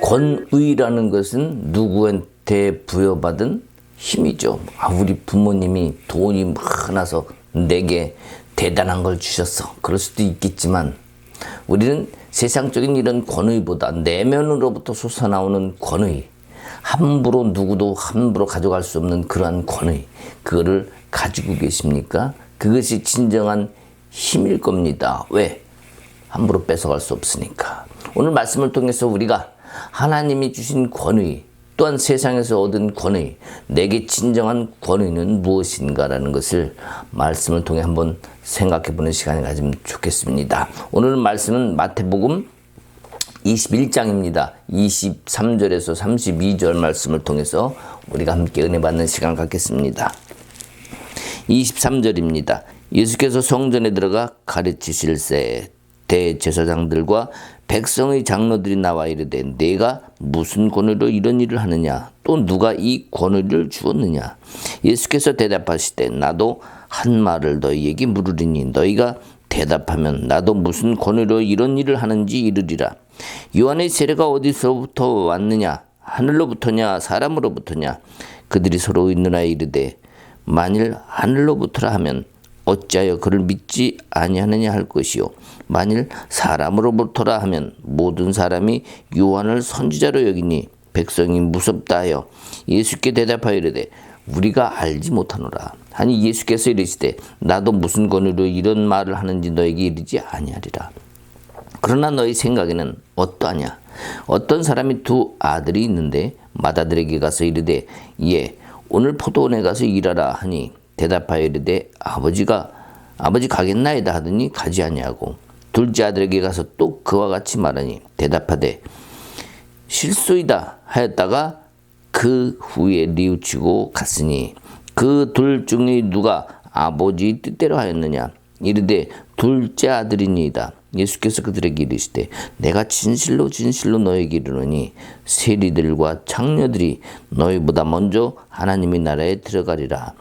권위라는 것은 누구한테 부여받은 힘이죠. 우리 부모님이 돈이 많아서 내게 대단한 걸 주셨어. 그럴 수도 있겠지만 우리는 세상적인 이런 권위보다 내면으로부터 솟아나오는 권위, 함부로 누구도 함부로 가져갈 수 없는 그러한 권위, 그거를 가지고 계십니까? 그것이 진정한 힘일 겁니다. 왜? 함부로 뺏어갈 수 없으니까. 오늘 말씀을 통해서 우리가 하나님이 주신 권위, 또한 세상에서 얻은 권위, 내게 진정한 권위는 무엇인가라는 것을 말씀을 통해 한번 생각해 보는 시간을 가지면 좋겠습니다. 오늘 말씀은 마태복음 21장입니다. 23절에서 32절 말씀을 통해서 우리가 함께 은혜 받는 시간을 갖겠습니다. 23절입니다. 예수께서 성전에 들어가 가르치실새 대제사장들과 백성의 장로들이 나와 이르되 네가 무슨 권위로 이런 일을 하느냐? 또 누가 이 권위를 주었느냐? 예수께서 대답하시되 나도 한 말을 너희에게 물으리니 너희가 대답하면 나도 무슨 권위로 이런 일을 하는지 이르리라. 요한의 세례가 어디서부터 왔느냐? 하늘로부터냐 사람으로부터냐? 그들이 서로 있느라 이르되 만일 하늘로부터라 하면 어찌하여 그를 믿지 아니하느냐 할 것이요 만일 사람으로부터라 하면 모든 사람이 요한을 선지자로 여기니 백성이 무섭다 하여 예수께 대답하여 이르되 우리가 알지 못하노라 하니 예수께서 이르시되 나도 무슨 권위로 이런 말을 하는지 너에게 이르지 아니하리라. 그러나 너희 생각에는 어떠하냐? 어떤 사람이 두 아들이 있는데 맏아들에게 가서 이르되 예 오늘 포도원에 가서 일하라 하니 대답하여 이르되 아버지 가겠나이다 하더니 가지 아니하고 둘째 아들에게 가서 또 그와 같이 말하니 대답하되 실소이다 하였다가 그 후에 뉘우치고 갔으니 그 둘 중에 누가 아버지 뜻대로 하였느냐? 이르되 둘째 아들이니이다. 예수께서 그들에게 이르시되 내가 진실로 너에게 이르노니 세리들과 장녀들이 너희보다 먼저 하나님의 나라에 들어가리라.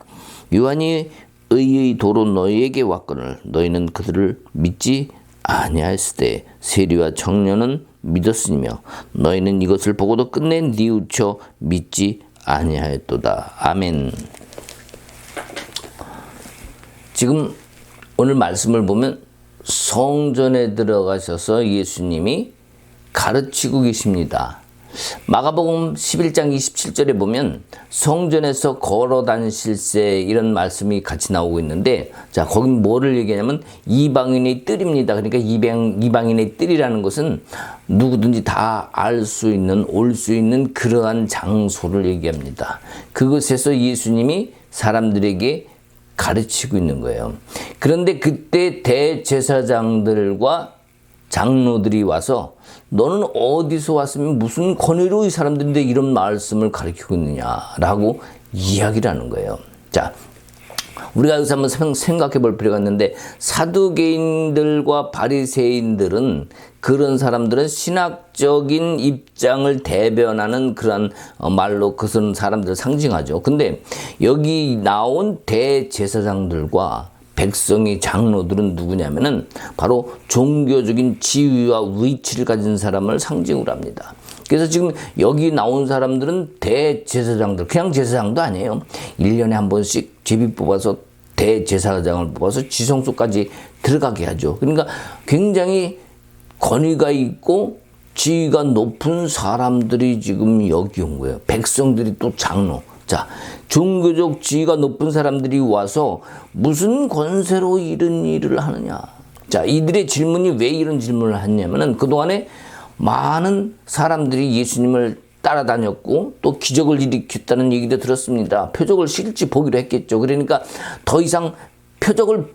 요한이 의의 도로 너희에게 왔거늘 너희는 그들을 믿지 아니하였으되 세리와 청년은 믿었으며 너희는 이것을 보고도 끝내 뉘우쳐 믿지 아니하였도다. 아멘. 지금 오늘 말씀을 보면 성전에 들어가셔서 예수님이 가르치고 계십니다. 마가복음 11장 27절에 보면 성전에서 걸어 다니실새 이런 말씀이 같이 나오고 있는데 자 거긴 뭐를 얘기하냐면 이방인의 뜰입니다. 그러니까 이방인의 뜰이라는 것은 누구든지 다 알 수 있는 올 수 있는 그러한 장소를 얘기합니다. 그곳에서 예수님이 사람들에게 가르치고 있는 거예요. 그런데 그때 대제사장들과 장로들이 와서 너는 어디서 왔으면 무슨 권위로 이 사람들인데 이런 말씀을 가르치고 있느냐라고 이야기를 하는 거예요. 자, 우리가 여기서 한번 생각해 볼 필요가 있는데 사두개인들과 바리새인들은 그런 사람들은 신학적인 입장을 대변하는 그런 말로 그런 사람들을 상징하죠. 근데 여기 나온 대제사장들과 백성의 장로들은 누구냐면은 바로 종교적인 지위와 위치를 가진 사람을 상징으로 합니다. 그래서 지금 여기 나온 사람들은 대제사장들, 그냥 제사장도 아니에요. 1년에 한 번씩 제비 뽑아서 대제사장을 뽑아서 지성소까지 들어가게 하죠. 그러니까 굉장히 권위가 있고 지위가 높은 사람들이 지금 여기 온 거예요. 백성들이 또 장로. 자, 종교적 지위가 높은 사람들이 와서 무슨 권세로 이런 일을 하느냐. 자, 이들의 질문이 왜 이런 질문을 했냐면은 그동안에 많은 사람들이 예수님을 따라다녔고 또 기적을 일으켰다는 얘기도 들었습니다. 표적을 실지 보기로 했겠죠. 그러니까 더 이상 표적을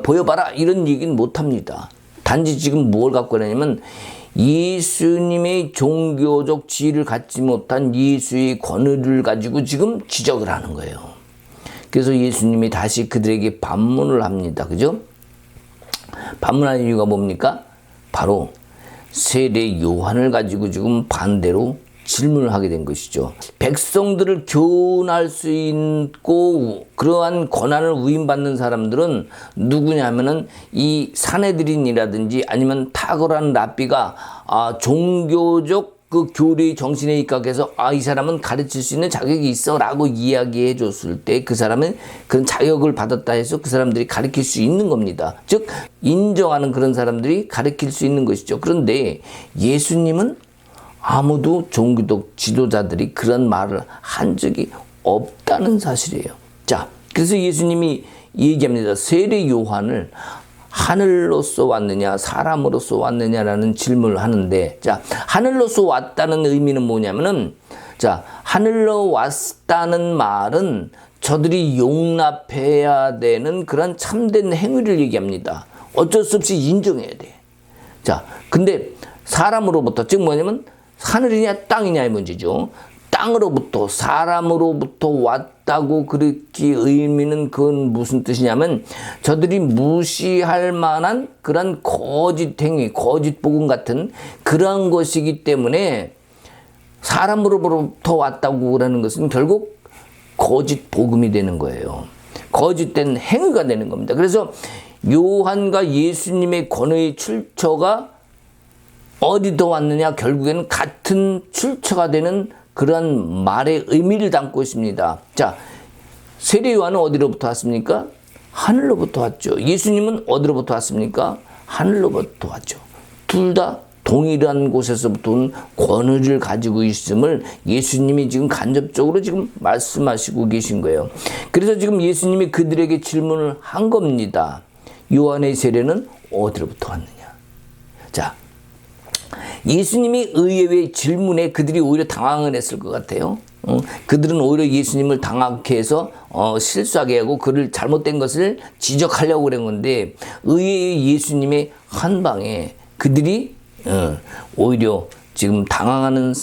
보여봐라 이런 얘기는 못합니다. 단지 지금 뭘 갖고 하냐면 예수님의 종교적 지위를 갖지 못한 예수의 권위를 가지고 지금 지적을 하는 거예요. 그래서 예수님이 다시 그들에게 반문을 합니다. 그죠? 반문하는 이유가 뭡니까? 바로 세례 요한을 가지고 지금 반대로 질문을 하게 된 것이죠. 백성들을 교훈할 수 있고 그러한 권한을 위임받는 사람들은 누구냐면은 이 사내들인이라든지 아니면 탁월한 랍비가 종교적 그 교리의 정신에 입각해서 이 사람은 가르칠 수 있는 자격이 있어라고 이야기해 줬을 때 그 사람은 그런 자격을 받았다 해서 그 사람들이 가르칠 수 있는 겁니다. 즉 인정하는 그런 사람들이 가르칠 수 있는 것이죠. 그런데 예수님은 아무도 종교적 지도자들이 그런 말을 한 적이 없다는 사실이에요. 자, 그래서 예수님이 얘기합니다. 세례 요한을 하늘로서 왔느냐 사람으로서 왔느냐라는 질문을 하는데, 자, 하늘로서 왔다는 의미는 뭐냐면은, 자, 하늘로 왔다는 말은 저들이 용납해야 되는 그런 참된 행위를 얘기합니다. 어쩔 수 없이 인정해야 돼. 자, 근데 사람으로부터, 즉 뭐냐면 하늘이냐 땅이냐의 문제죠. 땅으로부터 사람으로부터 왔다고 그렇게 의미는 그건 무슨 뜻이냐면 저들이 무시할 만한 그런 거짓 행위, 거짓 복음 같은 그런 것이기 때문에 사람으로부터 왔다고 그러는 것은 결국 거짓 복음이 되는 거예요. 거짓된 행위가 되는 겁니다. 그래서 요한과 예수님의 권위의 출처가 어디서 왔느냐, 결국에는 같은 출처가 되는 그런 말의 의미를 담고 있습니다. 자, 세례 요한은 어디로부터 왔습니까? 하늘로부터 왔죠. 예수님은 어디로부터 왔습니까? 하늘로부터 왔죠. 둘 다 동일한 곳에서부터 온 권위를 가지고 있음을 예수님이 지금 간접적으로 지금 말씀하시고 계신 거예요. 그래서 지금 예수님이 그들에게 질문을 한 겁니다. 요한의 세례는 어디로부터 왔느냐? 자, 예수님이 의외의 질문에 그들이 오히려 당황을 했을 것 같아요. 그들은 오히려 예수님을 당하게 해서 실수하게 하고 그를 잘못된 것을 지적하려고 그런 건데, 의외의 예수님의 한 방에 그들이 오히려 지금 당황하는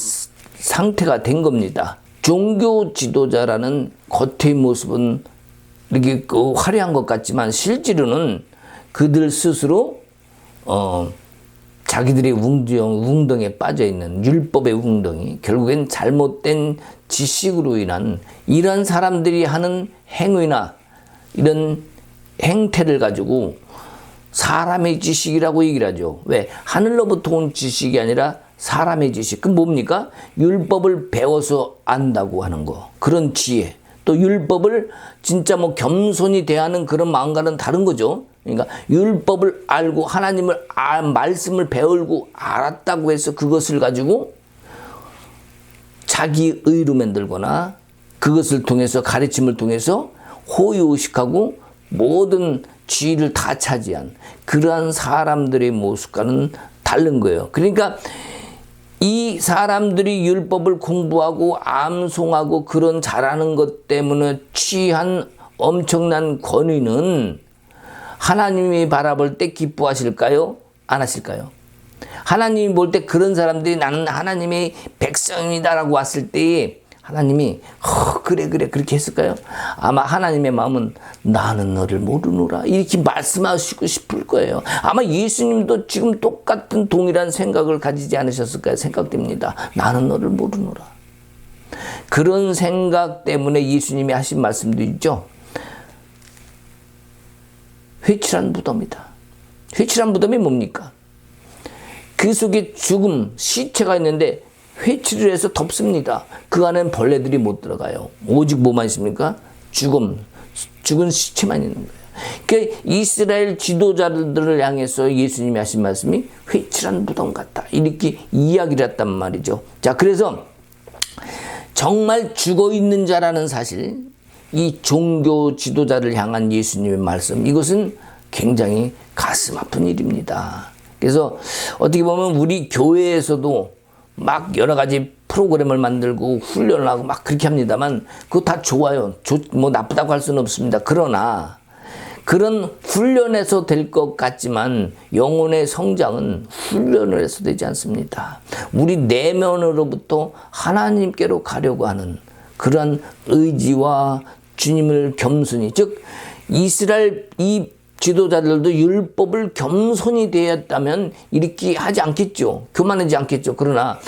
상태가 된 겁니다. 종교 지도자라는 겉의 모습은 이렇게 화려한 것 같지만 실제로는 그들 스스로 자기들의 웅덩이에 빠져있는 율법의 웅덩이, 결국엔 잘못된 지식으로 인한 이런 사람들이 하는 행위나 이런 행태를 가지고 사람의 지식이라고 얘기를 하죠. 왜? 하늘로부터 온 지식이 아니라 사람의 지식. 그럼 뭡니까? 율법을 배워서 안다고 하는 거. 그런 지혜. 또 율법을 진짜 겸손히 대하는 그런 마음과는 다른 거죠. 그러니까 율법을 알고 하나님을 말씀을 배우고 알았다고 해서 그것을 가지고 자기 의로 만들거나 그것을 통해서 가르침을 통해서 호의호식하고 모든 지위를 다 차지한 그러한 사람들의 모습과는 다른 거예요. 그러니까 이 사람들이 율법을 공부하고 암송하고 그런 잘하는 것 때문에 취한 엄청난 권위는 하나님이 바라볼 때 기뻐하실까요? 안 하실까요? 하나님이 볼 때 그런 사람들이 나는 하나님의 백성이다라고 왔을 때 하나님이 그래 그렇게 했을까요? 아마 하나님의 마음은 나는 너를 모르노라 이렇게 말씀하시고 싶을 거예요. 아마 예수님도 지금 똑같은 동일한 생각을 가지지 않으셨을까요? 생각됩니다. 나는 너를 모르노라. 그런 생각 때문에 예수님이 하신 말씀도 있죠. 회칠한 무덤이다. 회칠한 무덤이 뭡니까? 그 속에 죽음, 시체가 있는데 회칠을 해서 덮습니다. 그 안에는 벌레들이 못 들어가요. 오직 뭐만 있습니까? 죽은 시체만 있는 거예요. 그러니까 이스라엘 지도자들을 향해서 예수님이 하신 말씀이 회칠한 무덤 같다. 이렇게 이야기를 했단 말이죠. 자, 그래서 정말 죽어 있는 자라는 사실, 이 종교 지도자를 향한 예수님의 말씀, 이것은 굉장히 가슴 아픈 일입니다. 그래서 어떻게 보면 우리 교회에서도 막 여러 가지 프로그램을 만들고 훈련을 하고 막 그렇게 합니다만 그거 다 좋아요. 나쁘다고 할 수는 없습니다. 그러나 그런 훈련에서 될 것 같지만 영혼의 성장은 훈련을 해서 되지 않습니다. 우리 내면으로부터 하나님께로 가려고 하는 그런 의지와 주님을 겸손히, 즉 이스라엘 이 지도자들도 율법을 겸손히 대했다면 이렇게 하지 않겠죠. 교만하지 않겠죠. 그러나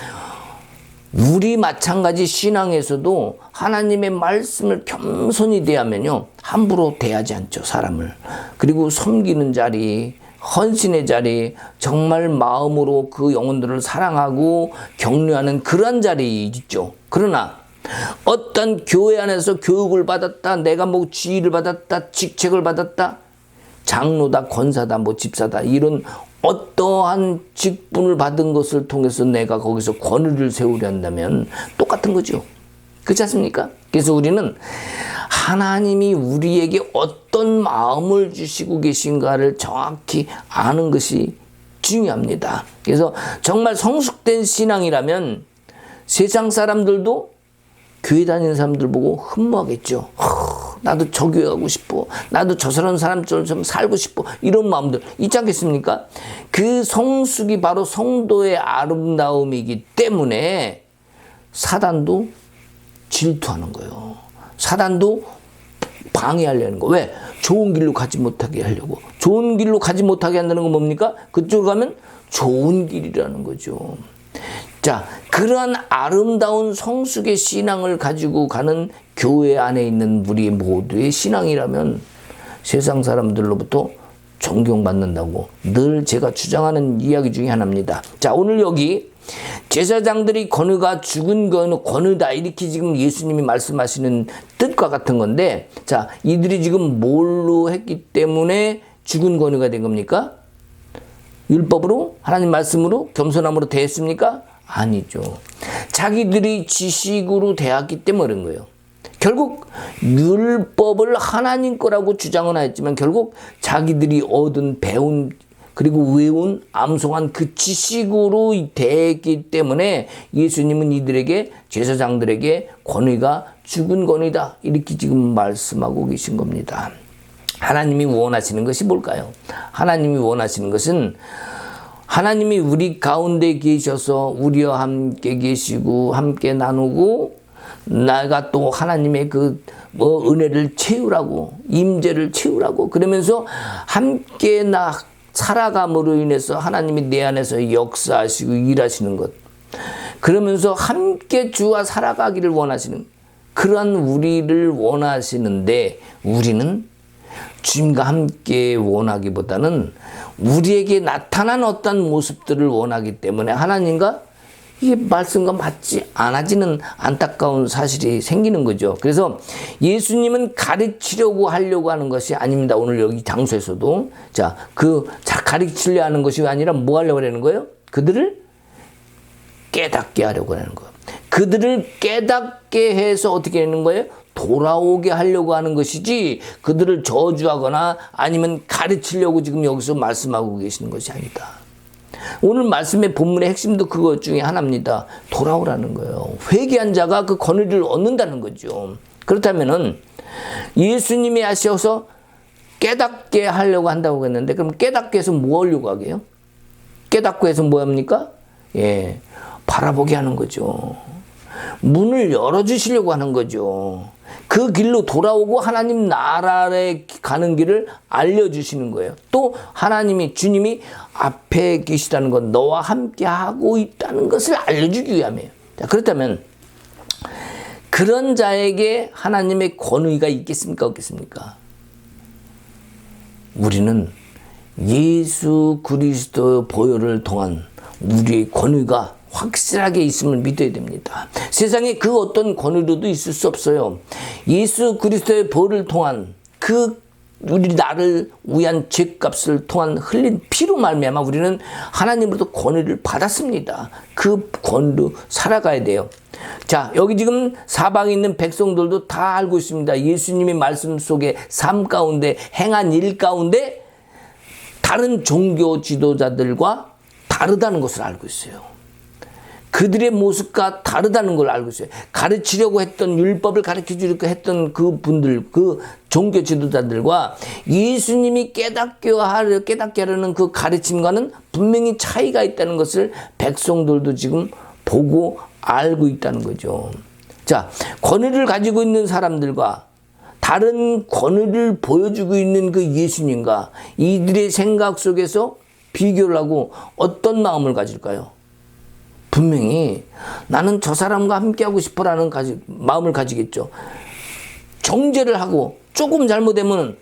우리 마찬가지 신앙에서도 하나님의 말씀을 겸손히 대하면요, 함부로 대하지 않죠, 사람을. 그리고 섬기는 자리, 헌신의 자리, 정말 마음으로 그 영혼들을 사랑하고 격려하는 그런 자리 있죠. 그러나 어떤 교회 안에서 교육을 받았다, 내가 뭐 지위를 받았다, 직책을 받았다, 장로다, 권사다, 뭐 집사다, 이런 어떠한 직분을 받은 것을 통해서 내가 거기서 권위를 세우려 한다면 똑같은 거죠. 그렇지 않습니까? 그래서 우리는 하나님이 우리에게 어떤 마음을 주시고 계신가를 정확히 아는 것이 중요합니다. 그래서 정말 성숙된 신앙이라면 세상 사람들도 교회 다니는 사람들 보고 흠모하겠죠. 나도 저 교회 가고 싶어. 나도 저런 사람처럼 좀 살고 싶어. 이런 마음들 있지 않겠습니까? 그 성숙이 바로 성도의 아름다움이기 때문에 사단도 질투하는 거예요. 사단도 방해하려는 거. 왜? 좋은 길로 가지 못하게 하려고. 좋은 길로 가지 못하게 한다는 건 뭡니까? 그쪽으로 가면 좋은 길이라는 거죠. 자, 그러한 아름다운 성숙의 신앙을 가지고 가는 교회 안에 있는 우리 모두의 신앙이라면 세상 사람들로부터 존경받는다고 늘 제가 주장하는 이야기 중에 하나입니다. 자, 오늘 여기 제사장들이 건의가 죽은 건의다, 이렇게 지금 예수님이 말씀하시는 뜻과 같은 건데, 자, 이들이 지금 뭘로 했기 때문에 죽은 건의가 된 겁니까? 율법으로? 하나님 말씀으로? 겸손함으로 대했습니까? 아니죠. 자기들이 지식으로 대했기 때문에 그런 거예요. 결국 율법을 하나님 거라고 주장은 했지만 결국 자기들이 얻은, 배운, 그리고 외운, 암송한 그 지식으로 대했기 때문에 예수님은 이들에게, 제사장들에게 권위가 죽은 권위다, 이렇게 지금 말씀하고 계신 겁니다. 하나님이 원하시는 것이 뭘까요? 하나님이 원하시는 것은 하나님이 우리 가운데 계셔서 우리와 함께 계시고 함께 나누고 내가 또 하나님의 그 은혜를 채우라고, 임재를 채우라고, 그러면서 함께 살아감으로 인해서 하나님이 내 안에서 역사하시고 일하시는 것, 그러면서 함께 주와 살아가기를 원하시는 그러한 우리를 원하시는데, 우리는 주님과 함께 원하기보다는 우리에게 나타난 어떤 모습들을 원하기 때문에 하나님과 이게 말씀과 맞지 않아지는 안타까운 사실이 생기는 거죠. 그래서 예수님은 가르치려고 하려고 하는 것이 아닙니다. 오늘 여기 장소에서도. 자, 가르치려 하는 것이 아니라 뭐 하려고 하는 거예요? 그들을 깨닫게 하려고 하는 거예요. 그들을 깨닫게 해서 어떻게 하는 거예요? 돌아오게 하려고 하는 것이지 그들을 저주하거나 아니면 가르치려고 지금 여기서 말씀하고 계시는 것이 아니다. 오늘 말씀의 본문의 핵심도 그것 중에 하나입니다. 돌아오라는 거예요. 회개한 자가 그 권위를 얻는다는 거죠. 그렇다면은 예수님이 하셔서 깨닫게 하려고 한다고 했는데, 그럼 깨닫게 해서 뭐 하려고 하게요? 깨닫고 해서 뭐 합니까? 예, 바라보게 하는 거죠. 문을 열어주시려고 하는 거죠. 그 길로 돌아오고 하나님 나라에 가는 길을 알려주시는 거예요. 또 하나님이, 주님이 앞에 계시다는 것, 너와 함께 하고 있다는 것을 알려주기 위함이에요. 자, 그렇다면 그런 자에게 하나님의 권위가 있겠습니까? 없겠습니까? 우리는 예수 그리스도의 보혈을 통한 우리의 권위가 확실하게 있음을 믿어야 됩니다. 세상에 그 어떤 권위로도 있을 수 없어요. 예수 그리스도의 보혈을 통한 우리 나를 위한 죄값을 통한 흘린 피로 말미암아 우리는 하나님으로부터 권위를 받았습니다. 그 권위로 살아가야 돼요. 자, 여기 지금 사방에 있는 백성들도 다 알고 있습니다. 예수님의 말씀 속에 삶 가운데 행한 일 가운데 다른 종교 지도자들과 다르다는 것을 알고 있어요. 그들의 모습과 다르다는 걸 알고 있어요. 가르치려고 했던, 율법을 가르쳐주려고 했던 그 분들, 그 종교 지도자들과 예수님이 깨닫게 하려는 그 가르침과는 분명히 차이가 있다는 것을 백성들도 지금 보고 알고 있다는 거죠. 자, 권위를 가지고 있는 사람들과 다른 권위를 보여주고 있는 그 예수님과 이들의 생각 속에서 비교를 하고 어떤 마음을 가질까요? 분명히 나는 저 사람과 함께하고 싶어라는 마음을 가지겠죠. 정죄를 하고 조금 잘못되면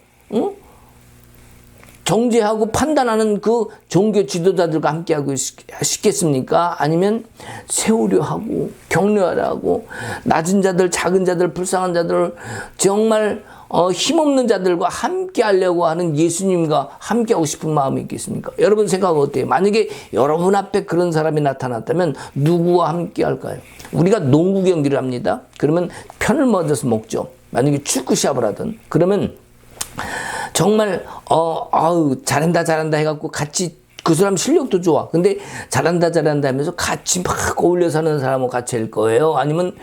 정죄하고 판단하는 그 종교 지도자들과 함께하고 싶겠습니까? 아니면 세우려 하고 격려하려 하고 낮은 자들, 작은 자들, 불쌍한 자들, 정말 힘없는 자들과 함께 하려고 하는 예수님과 함께 하고 싶은 마음이 있겠습니까? 여러분 생각 어때요? 만약에 여러분 앞에 그런 사람이 나타났다면 누구와 함께 할까요? 우리가 농구 경기를 합니다. 그러면 편을 먼저 먹죠. 만약에 축구 시합을 하든 그러면 정말 잘한다 해갖고 같이 그 사람 실력도 좋아. 근데 잘한다 하면서 같이 막 어울려 사는 사람하고 같이 할 거예요? 아니면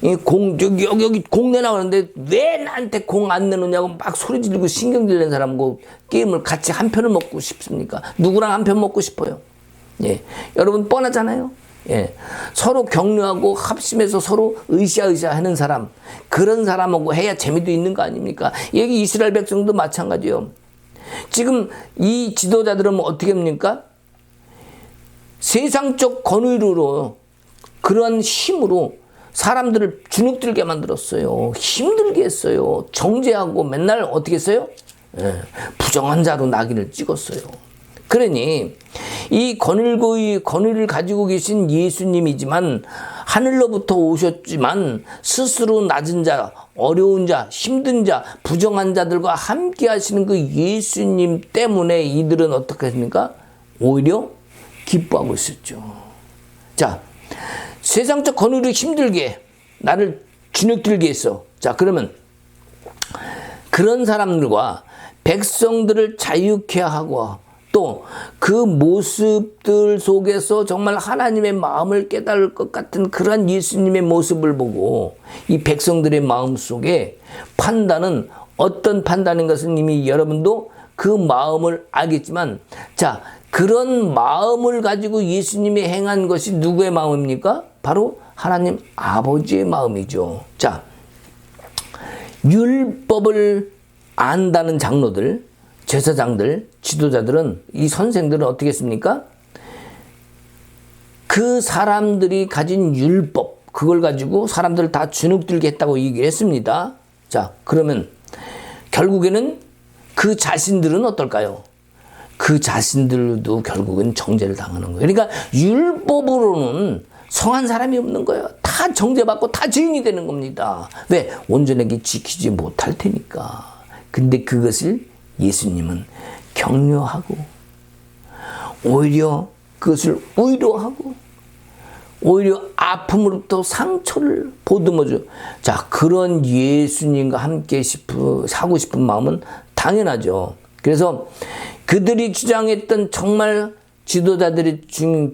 여기 공 내나오는데 왜 나한테 공 안 내놓냐고 막 소리 지르고 신경질 낸 사람하고 게임을 같이 한 편을 먹고 싶습니까? 누구랑 한 편 먹고 싶어요? 예. 여러분 뻔하잖아요. 예. 서로 격려하고 합심해서 서로 으쌰으쌰 하는 사람, 그런 사람하고 해야 재미도 있는 거 아닙니까? 여기 이스라엘 백성도 마찬가지요. 지금 이 지도자들은 어떻게 합니까? 세상적 권위로 그런 힘으로 사람들을 주눅들게 만들었어요. 힘들게 했어요. 정죄하고 맨날 어떻게 했어요? 예. 부정한 자로 낙인을 찍었어요. 그러니 이 권위를 가지고 계신 예수님이지만 하늘로부터 오셨지만 스스로 낮은 자, 어려운 자, 힘든 자, 부정한 자들과 함께 하시는 그 예수님 때문에 이들은 어떻게 했습니까? 오히려 기뻐하고 있었죠. 자, 세상적 권위로 힘들게 나를 주눅들게 했어. 자, 그러면 그런 사람들과 백성들을 자유케 하고 또 그 모습들 속에서 정말 하나님의 마음을 깨달을 것 같은 그런 예수님의 모습을 보고 이 백성들의 마음 속에 판단은 어떤 판단인 것은 이미 여러분도 그 마음을 알겠지만, 자, 그런 마음을 가지고 예수님이 행한 것이 누구의 마음입니까? 바로 하나님 아버지의 마음이죠. 자, 율법을 안다는 장로들, 제사장들, 지도자들은, 이 선생들은 어떻게 했습니까? 그 사람들이 가진 율법, 그걸 가지고 사람들을 다 주눅들게 했다고 얘기를 했습니다. 자, 그러면 결국에는 그 자신들은 어떨까요? 그 자신들도 결국은 정죄를 당하는 거예요. 그러니까 율법으로는 성한 사람이 없는 거예요. 다 정죄받고 다 죄인이 되는 겁니다. 왜? 온전하게 지키지 못할 테니까. 근데 그것을 예수님은 격려하고 오히려 그것을 위로하고 오히려 아픔으로부터 상처를 보듬어줘. 자, 그런 예수님과 함께 하고 싶은 마음은 당연하죠. 그래서 그들이 주장했던, 정말 지도자들이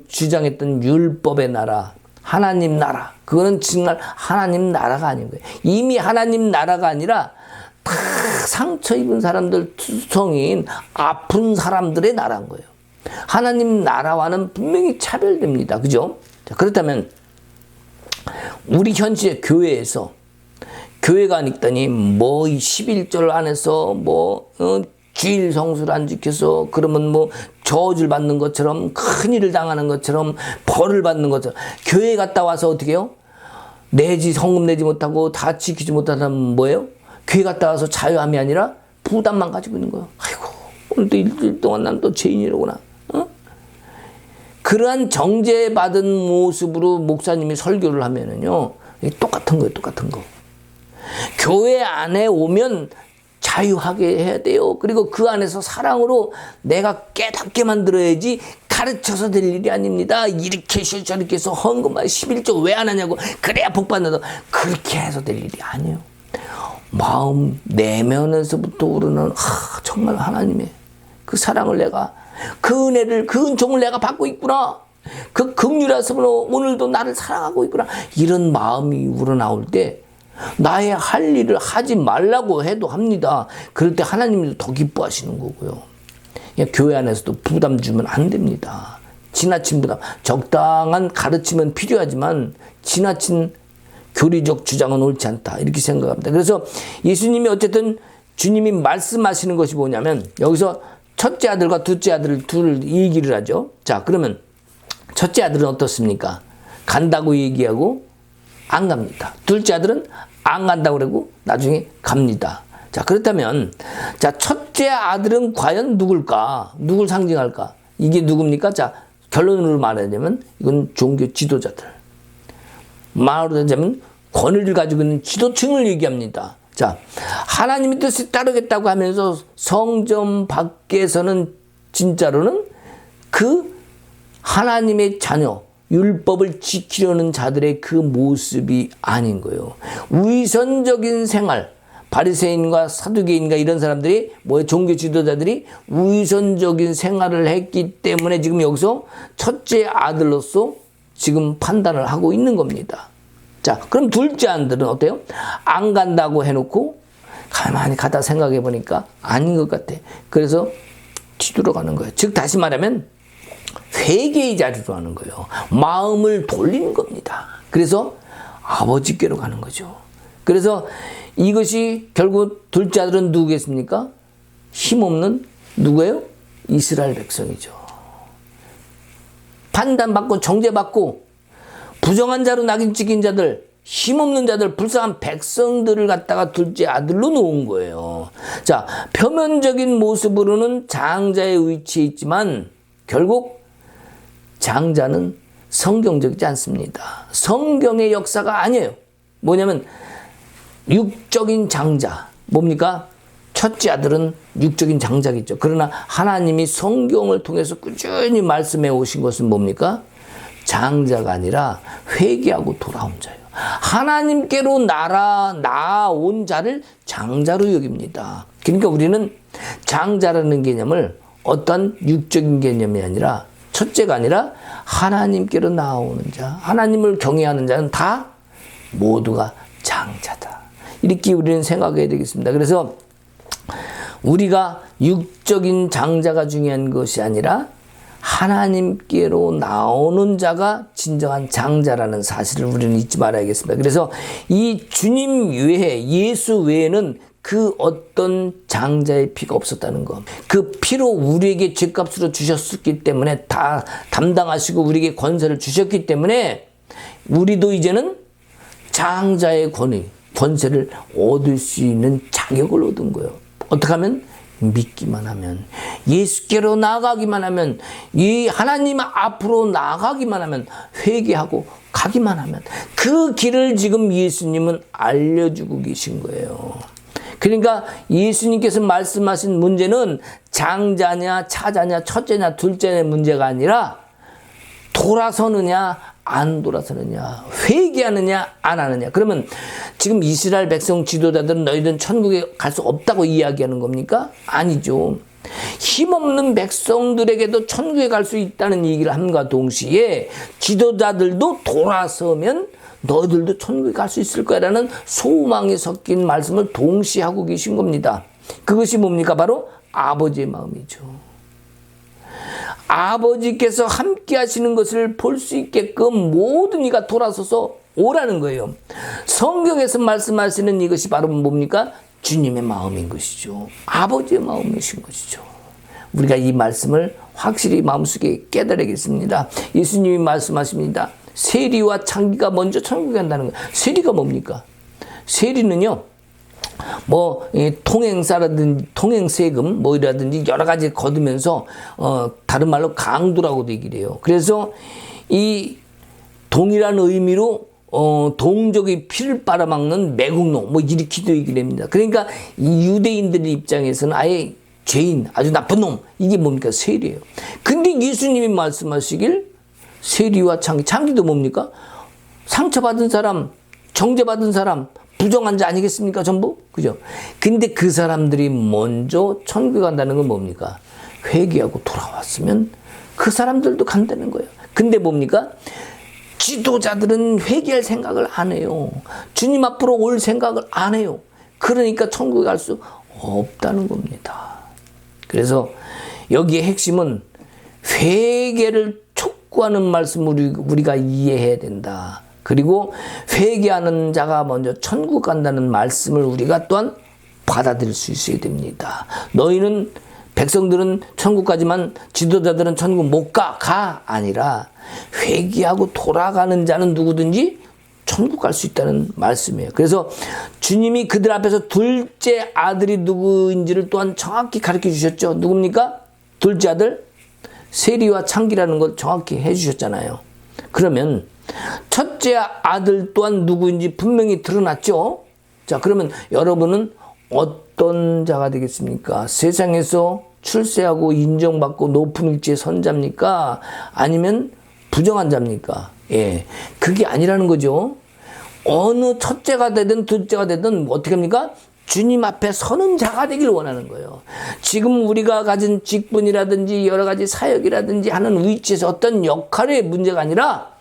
주장했던 율법의 나라, 하나님 나라, 그거는 정말 하나님 나라가 아닌 거예요. 이미 하나님 나라가 아니라 다 상처 입은 사람들, 투성인 아픈 사람들의 나라인 거예요. 하나님 나라와는 분명히 차별됩니다. 그죠? 자, 그렇다면 우리 현재 교회에서 교회가 아니더니 뭐 11절 안에서 주일 성수를 안 지켜서 그러면 저주를 받는 것처럼, 큰일을 당하는 것처럼, 벌을 받는 것처럼, 교회 갔다 와서 어떻게 해요? 성금 내지 못하고 다 지키지 못하면 뭐예요? 교회 갔다 와서 자유함이 아니라 부담만 가지고 있는 거예요. 아이고, 오늘도 일주일 동안 난 또 죄인이로구나. 그러한 정죄받은 모습으로 목사님이 설교를 하면은요, 똑같은 거예요, 똑같은 거. 교회 안에 오면 자유하게 해야 돼요. 그리고 그 안에서 사랑으로 내가 깨닫게 만들어야지 가르쳐서 될 일이 아닙니다. 이렇게 해서 저렇게 해서 헌금만 11조 왜 안 하냐고, 그래야 복 받는다. 그렇게 해서 될 일이 아니에요. 마음 내면에서부터 우러는 정말 하나님의 그 사랑을 내가, 그 은혜를, 그 은총을 내가 받고 있구나. 그 긍휼하심으로 오늘도 나를 사랑하고 있구나. 이런 마음이 우러나올 때 나의 할 일을 하지 말라고 해도 합니다. 그럴 때 하나님이 더 기뻐하시는 거고요. 교회 안에서도 부담 주면 안 됩니다. 지나친 부담, 적당한 가르침은 필요하지만 지나친 교리적 주장은 옳지 않다, 이렇게 생각합니다. 그래서 예수님이 어쨌든 주님이 말씀하시는 것이 뭐냐면, 여기서 첫째 아들과 둘째 아들 둘 얘기를 하죠. 자, 그러면 첫째 아들은 어떻습니까? 간다고 얘기하고 안 갑니다. 둘째 아들은 안 간다고 그러고 나중에 갑니다. 자, 그렇다면 자, 첫째 아들은 과연 누굴까? 누굴 상징할까? 이게 누굽니까? 자, 결론으로 말하자면 이건 종교 지도자들. 말로 하자면 권위를 가지고 있는 지도층을 얘기합니다. 자, 하나님의 뜻을 따르겠다고 하면서 성전 밖에서는 진짜로는 그 하나님의 자녀, 율법을 지키려는 자들의 그 모습이 아닌 거예요. 위선적인 생활, 바리새인과 사두개인과 이런 사람들이 종교 지도자들이 위선적인 생활을 했기 때문에 지금 여기서 첫째 아들로서 지금 판단을 하고 있는 겁니다. 자, 그럼 둘째 아들은 어때요? 안 간다고 해놓고 가만히 가다 생각해 보니까 아닌 것 같아. 그래서 뒤돌아가는 거예요. 즉 다시 말하면 회개의 자리로 하는 거예요. 마음을 돌리는 겁니다. 그래서 아버지께로 가는 거죠. 그래서 이것이 결국 둘째 아들은 누구겠습니까? 힘없는 누구예요? 이스라엘 백성이죠. 판단받고 정죄받고 부정한 자로 낙인 찍힌 자들, 힘없는 자들, 불쌍한 백성들을 갖다가 둘째 아들로 놓은 거예요. 자, 표면적인 모습으로는 장자의 위치에 있지만 결국 장자는 성경적이지 않습니다. 성경의 역사가 아니에요. 뭐냐면 육적인 장자, 뭡니까? 첫째 아들은 육적인 장자겠죠. 그러나 하나님이 성경을 통해서 꾸준히 말씀해 오신 것은 뭡니까? 장자가 아니라 회개하고 돌아온 자예요. 하나님께로 나아온 자를 장자로 여깁니다. 그러니까 우리는 장자라는 개념을 어떤 육적인 개념이 아니라 첫째가 아니라 하나님께로 나아오는 자, 하나님을 경외하는 자는 다 모두가 장자다. 이렇게 우리는 생각해야 되겠습니다. 그래서 우리가 육적인 장자가 중요한 것이 아니라 하나님께로 나오는 자가 진정한 장자라는 사실을 우리는 잊지 말아야겠습니다. 그래서 이 주님 외에, 예수 외에는 그 어떤 장자의 피가 없었다는 것. 그 피로 우리에게 죗값으로 주셨기 때문에 다 담당하시고 우리에게 권세를 주셨기 때문에 우리도 이제는 장자의 권세를 얻을 수 있는 자격을 얻은 거예요. 어떻게 하면? 믿기만 하면, 예수께로 나아가기만 하면, 이 하나님 앞으로 나아가기만 하면, 회개하고 가기만 하면 그 길을 지금 예수님은 알려주고 계신 거예요. 그러니까 예수님께서 말씀하신 문제는 장자냐 차자냐 첫째냐 둘째냐 문제가 아니라 돌아서느냐 안 돌아서느냐, 회개하느냐 안 하느냐. 그러면 지금 이스라엘 백성 지도자들은 너희들은 천국에 갈 수 없다고 이야기하는 겁니까? 아니죠. 힘없는 백성들에게도 천국에 갈 수 있다는 얘기를 함과 동시에 지도자들도 돌아서면 너희들도 천국에 갈 수 있을 거라는 소망이 섞인 말씀을 동시에 하고 계신 겁니다. 그것이 뭡니까? 바로 아버지의 마음이죠. 아버지께서 함께 하시는 것을 볼 수 있게끔 모든 이가 돌아서서 오라는 거예요. 성경에서 말씀하시는 이것이 바로 뭡니까? 주님의 마음인 것이죠. 아버지의 마음이신 것이죠. 우리가 이 말씀을 확실히 마음속에 깨달아야겠습니다. 예수님이 말씀하십니다. 세리와 창기가 먼저 천국에 간다는 거예요. 세리가 뭡니까? 세리는요, 통행사라든지 통행세금 이라든지 여러 가지 거두면서 다른 말로 강도라고도 얘기를 해요. 그래서 이 동일한 의미로 동족의 피를 빨아먹는 매국노 이렇게도 얘기를 합니다. 그러니까 이 유대인들의 입장에서는 아예 죄인, 아주 나쁜 놈, 이게 뭡니까? 세리예요. 근데 예수님이 말씀하시길 세리와 창기도 뭡니까? 상처받은 사람, 정죄받은 사람, 부정한 자 아니겠습니까? 전부? 그죠? 근데 그 사람들이 먼저 천국에 간다는 건 뭡니까? 회개하고 돌아왔으면 그 사람들도 간다는 거예요. 근데 뭡니까? 지도자들은 회개할 생각을 안 해요. 주님 앞으로 올 생각을 안 해요. 그러니까 천국에 갈 수 없다는 겁니다. 그래서 여기에 핵심은 회개를 촉구하는 말씀을 우리가 이해해야 된다. 그리고 회개하는 자가 먼저 천국 간다는 말씀을 우리가 또한 받아들일 수 있어야 됩니다. 너희는 백성들은 천국 가지만 지도자들은 천국 못 가 아니라 회개하고 돌아가는 자는 누구든지 천국 갈 수 있다는 말씀이에요. 그래서 주님이 그들 앞에서 둘째 아들이 누구인지를 또한 정확히 가르쳐 주셨죠. 누굽니까? 둘째 아들 세리와 창기라는 걸 정확히 해주셨잖아요. 그러면 첫째 아들 또한 누구인지 분명히 드러났죠. 자, 그러면 여러분은 어떤 자가 되겠습니까? 세상에서 출세하고 인정받고 높은 위치에 선 자입니까? 아니면 부정한 자입니까? 예, 그게 아니라는 거죠. 어느 첫째가 되든 둘째가 되든 어떻게 합니까? 주님 앞에 서는 자가 되길 원하는 거예요. 지금 우리가 가진 직분이라든지 여러 가지 사역이라든지 하는 위치에서 어떤 역할의 문제가 아니라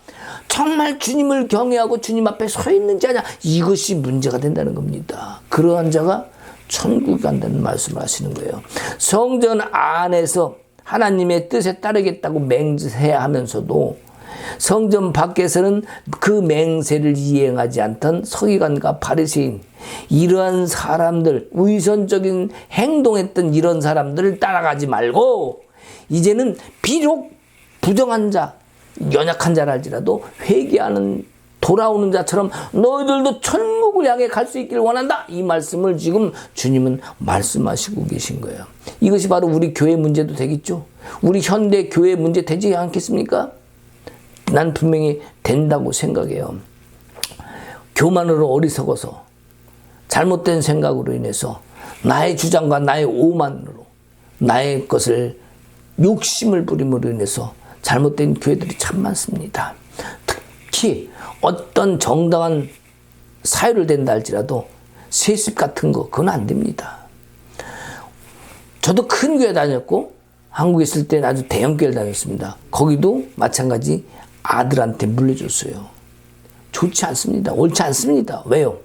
정말 주님을 경외하고 주님 앞에 서 있는 자냐, 이것이 문제가 된다는 겁니다. 그러한 자가 천국에 간다는 말씀을 하시는 거예요. 성전 안에서 하나님의 뜻에 따르겠다고 맹세하면서도 성전 밖에서는 그 맹세를 이행하지 않던 서기관과 바리새인, 이러한 사람들, 위선적인 행동했던 이런 사람들을 따라가지 말고 이제는 비록 부정한 자, 연약한 자라 할지라도 회개하는 돌아오는 자처럼 너희들도 천국을 향해 갈 수 있기를 원한다. 이 말씀을 지금 주님은 말씀하시고 계신 거예요. 이것이 바로 우리 교회 문제도 되겠죠. 우리 현대 교회 문제 되지 않겠습니까? 난 분명히 된다고 생각해요. 교만으로 어리석어서 잘못된 생각으로 인해서 나의 주장과 나의 오만으로 나의 것을 욕심을 부림으로 인해서 잘못된 교회들이 참 많습니다. 특히 어떤 정당한 사유를 댄다 할지라도 세습 같은 거 그건 안 됩니다. 저도 큰 교회 다녔고 한국에 있을 때 아주 대형 교회를 다녔습니다. 거기도 마찬가지 아들한테 물려줬어요. 좋지 않습니다. 옳지 않습니다. 왜요?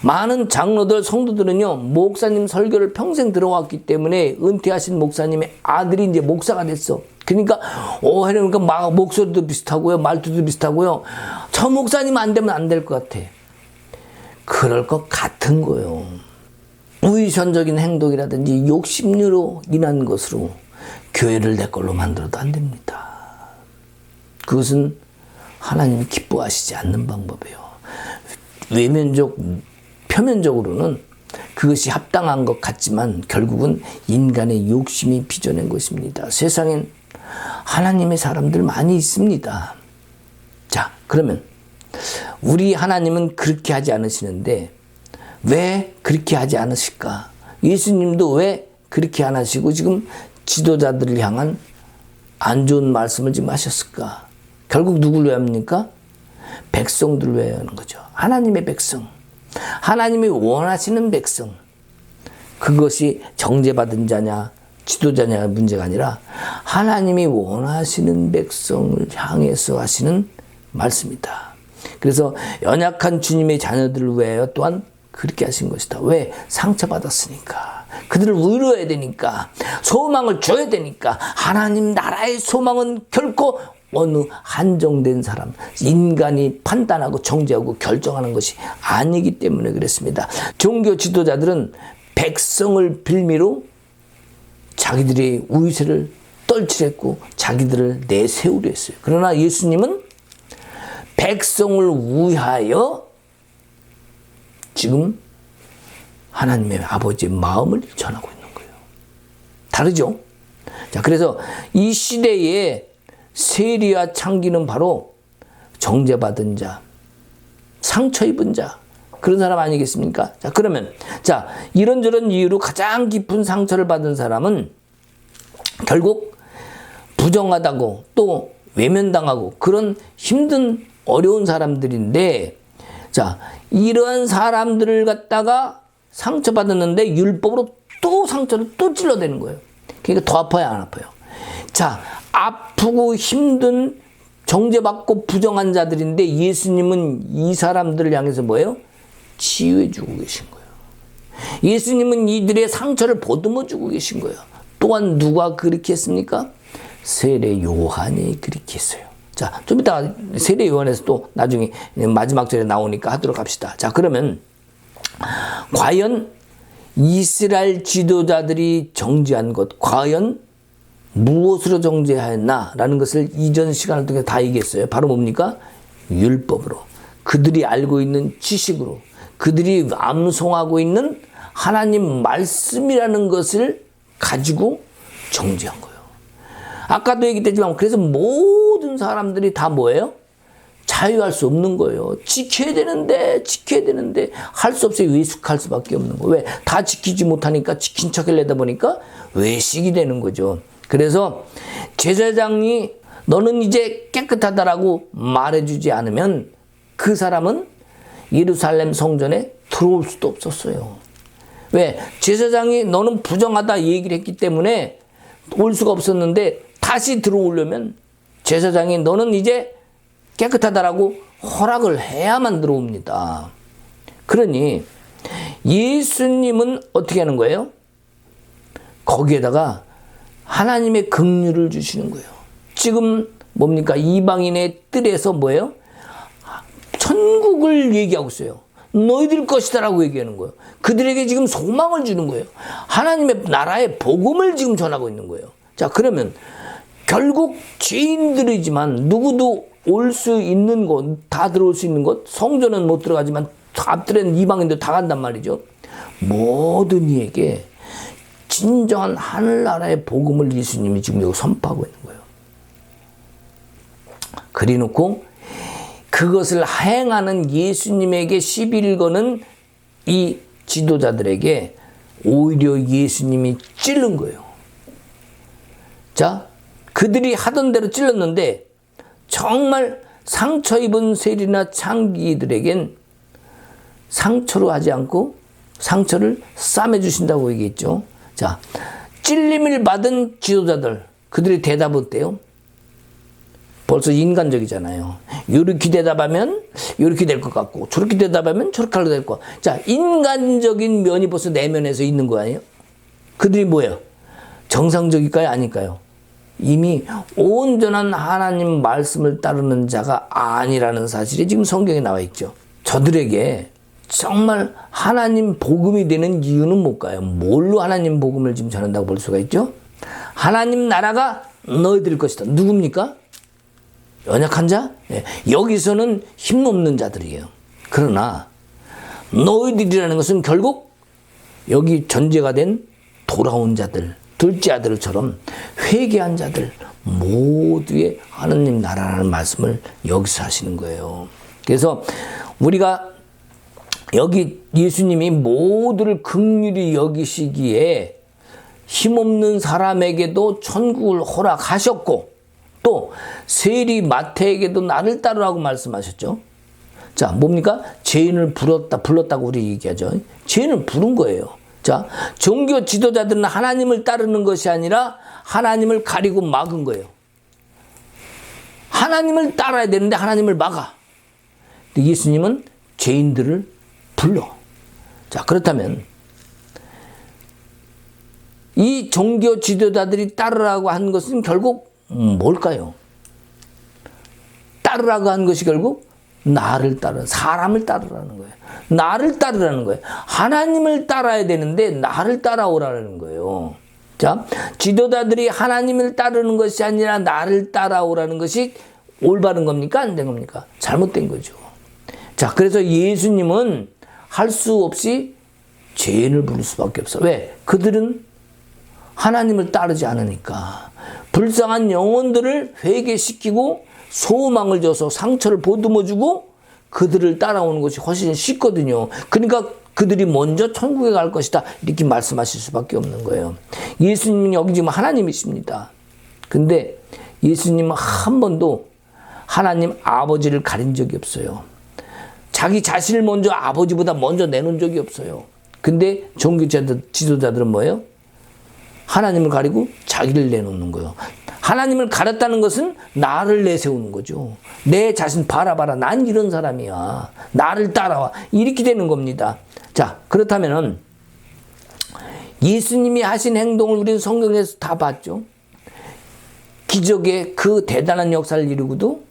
많은 장로들, 성도들은요, 목사님 설교를 평생 들어왔기 때문에 은퇴하신 목사님의 아들이 이제 목사가 됐어. 그러니까, 그러니까 목소리도 비슷하고요, 말투도 비슷하고요. 저 목사님 안 되면 안 될 것 같아. 그럴 것 같은 거예요. 위선적인 행동이라든지 욕심으로 인한 것으로 교회를 내 걸로 만들어도 안 됩니다. 그것은 하나님이 기뻐하시지 않는 방법이에요. 표면적으로는 그것이 합당한 것 같지만 결국은 인간의 욕심이 빚어낸 것입니다. 세상엔 하나님의 사람들 많이 있습니다. 자, 그러면 우리 하나님은 그렇게 하지 않으시는데 왜 그렇게 하지 않으실까? 예수님도 왜 그렇게 안 하시고 지금 지도자들을 향한 안 좋은 말씀을 지금 하셨을까? 결국 누구를 위해 합니까? 백성들을 위해 하는 거죠. 하나님의 백성. 하나님이 원하시는 백성. 그것이 정죄받은 자냐 지도자냐 문제가 아니라 하나님이 원하시는 백성을 향해서 하시는 말씀이다. 그래서 연약한 주님의 자녀들을 위하여 또한 그렇게 하신 것이다. 왜? 상처받았으니까. 그들을 위로해야 되니까. 소망을 줘야 되니까. 하나님 나라의 소망은 결코 어느 한정된 사람, 인간이 판단하고 정죄하고 결정하는 것이 아니기 때문에 그랬습니다. 종교 지도자들은 백성을 빌미로 자기들의 우위세를 떨치랬고 자기들을 내세우려 했어요. 그러나 예수님은 백성을 위하여 지금 하나님의 아버지의 마음을 전하고 있는 거예요. 다르죠? 자, 그래서 이 시대에 세리와 창기는 바로 정죄받은 자, 상처 입은 자, 그런 사람 아니겠습니까? 자, 그러면, 자, 이런저런 이유로 가장 깊은 상처를 받은 사람은 결국 부정하다고 또 외면당하고 그런 힘든 어려운 사람들인데, 자, 이러한 사람들을 갖다가 상처받았는데 율법으로 또 상처를 또 찔러대는 거예요. 그러니까 더 아파요, 안 아파요? 자, 아프고 힘든 정죄받고 부정한 자들인데 예수님은 이 사람들을 향해서 뭐예요? 치유해주고 계신 거예요. 예수님은 이들의 상처를 보듬어주고 계신 거예요. 또한 누가 그렇게 했습니까? 세례 요한이 그렇게 했어요. 자, 좀 이따 세례 요한에서 또 나중에 마지막 절에 나오니까 하도록 합시다. 자, 그러면 과연 이스라엘 지도자들이 정죄한 것 과연 무엇으로 정죄하였나라는 것을 이전 시간을 통해 다 얘기했어요. 바로 뭡니까? 율법으로. 그들이 알고 있는 지식으로. 그들이 암송하고 있는 하나님 말씀이라는 것을 가지고 정죄한 거예요. 아까도 얘기했지만 그래서 모든 사람들이 다 뭐예요? 자유할 수 없는 거예요. 지켜야 되는데 할 수 없이 외식할 수밖에 없는 거예요. 왜? 다 지키지 못하니까 지킨 척을 내다 보니까 외식이 되는 거죠. 그래서 제사장이 너는 이제 깨끗하다라고 말해주지 않으면 그 사람은 예루살렘 성전에 들어올 수도 없었어요. 왜? 제사장이 너는 부정하다 얘기를 했기 때문에 올 수가 없었는데 다시 들어오려면 제사장이 너는 이제 깨끗하다라고 허락을 해야만 들어옵니다. 그러니 예수님은 어떻게 하는 거예요? 거기에다가 하나님의 긍휼을 주시는 거예요. 지금 뭡니까? 이방인의 뜰에서 뭐예요? 천국을 얘기하고 있어요. 너희들 것이다라고 얘기하는 거예요. 그들에게 지금 소망을 주는 거예요. 하나님의 나라의 복음을 지금 전하고 있는 거예요. 자, 그러면 결국 죄인들이지만 누구도 올 수 있는 곳, 다 들어올 수 있는 곳, 성전은 못 들어가지만 앞들에는 이방인도 다 간단 말이죠. 모든 이에게 진정한 하늘나라의 복음을 예수님이 지금 여기 선포하고 있는 거예요. 그래놓고 그것을 행하는 예수님에게 시비를 거는 이 지도자들에게 오히려 예수님이 찔른 거예요. 자, 그들이 하던 대로 찔렀는데 정말 상처 입은 세리나 창기들에겐 상처로 하지 않고 상처를 싸매주신다고 얘기했죠. 자, 찔림을 받은 지도자들, 그들이 대답은 어때요? 벌써 인간적이잖아요. 이렇게 대답하면 이렇게 될 것 같고 저렇게 대답하면 저렇게 할 것 같고. 자, 인간적인 면이 벌써 내면에서 있는 거 아니에요? 그들이 뭐예요? 정상적일까요? 아닐까요? 이미 온전한 하나님 말씀을 따르는 자가 아니라는 사실이 지금 성경에 나와 있죠. 저들에게 정말 하나님 복음이 되는 이유는 뭘까요? 뭘로 하나님 복음을 지금 전한다고 볼 수가 있죠? 하나님 나라가 너희들 것이다. 누굽니까? 연약한 자? 예. 여기서는 힘없는 자들이에요. 그러나 너희들이라는 것은 결국 여기 전제가 된 돌아온 자들, 둘째 아들처럼 회개한 자들 모두의 하나님 나라라는 말씀을 여기서 하시는 거예요. 그래서 우리가 여기 예수님이 모두를 긍휼히 여기시기에 힘없는 사람에게도 천국을 허락하셨고 또 세리 마태에게도 나를 따르라고 말씀하셨죠. 자, 뭡니까? 죄인을 불렀다고 우리 얘기하죠. 죄인을 부른 거예요. 자, 종교 지도자들은 하나님을 따르는 것이 아니라 하나님을 가리고 막은 거예요. 하나님을 따라야 되는데 하나님을 막아. 근데 예수님은 죄인들을 불러. 자, 그렇다면 이 종교 지도자들이 따르라고 한 것은 결국 뭘까요? 따르라고 한 것이 결국 나를 따르는, 사람을 따르라는 거예요. 나를 따르라는 거예요. 하나님을 따라야 되는데 나를 따라오라는 거예요. 자, 지도자들이 하나님을 따르는 것이 아니라 나를 따라오라는 것이 올바른 겁니까? 안 된 겁니까? 잘못된 거죠. 자, 그래서 예수님은 할 수 없이 죄인을 부를 수밖에 없어. 왜? 그들은 하나님을 따르지 않으니까. 불쌍한 영혼들을 회개시키고 소망을 줘서 상처를 보듬어주고 그들을 따라오는 것이 훨씬 쉽거든요. 그러니까 그들이 먼저 천국에 갈 것이다 이렇게 말씀하실 수밖에 없는 거예요. 예수님은 여기 지금 하나님이십니다. 근데 예수님은 한 번도 하나님 아버지를 가린 적이 없어요. 자기 자신을 먼저 아버지보다 먼저 내놓은 적이 없어요. 근데 종교 지도자들은 뭐예요? 하나님을 가리고 자기를 내놓는 거예요. 하나님을 가렸다는 것은 나를 내세우는 거죠. 내 자신 봐라. 난 이런 사람이야. 나를 따라와. 이렇게 되는 겁니다. 자, 그렇다면은 예수님이 하신 행동을 우리는 성경에서 다 봤죠. 기적의 그 대단한 역사를 이루고도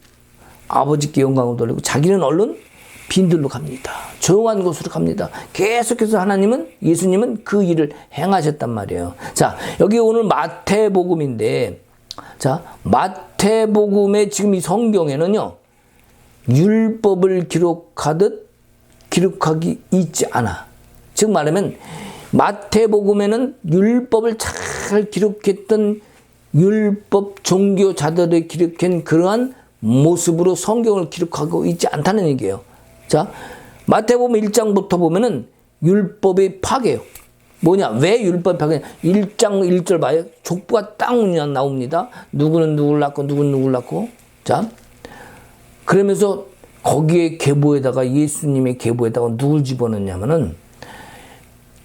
아버지께 영광을 돌리고 자기는 얼른 빈들로 갑니다. 조용한 곳으로 갑니다. 계속해서 예수님은 그 일을 행하셨단 말이에요. 자, 여기 오늘 마태복음인데, 자, 마태복음의 지금 이 성경에는요, 율법을 기록하기 있지 않아. 즉 말하면 마태복음에는 율법을 잘 기록했던 율법 종교자들을 기록한 그러한 모습으로 성경을 기록하고 있지 않다는 얘기예요. 자, 마태복음 1장부터 보면은 율법의 파괴요. 뭐냐? 왜 율법이 파괴냐? 1장 1절 봐요. 족부가 딱 나옵니다. 누구는 누구를 낳고 누구는 누구를 낳고. 자, 그러면서 거기에 계보에다가 예수님의 계보에다가 누굴 집어넣냐면은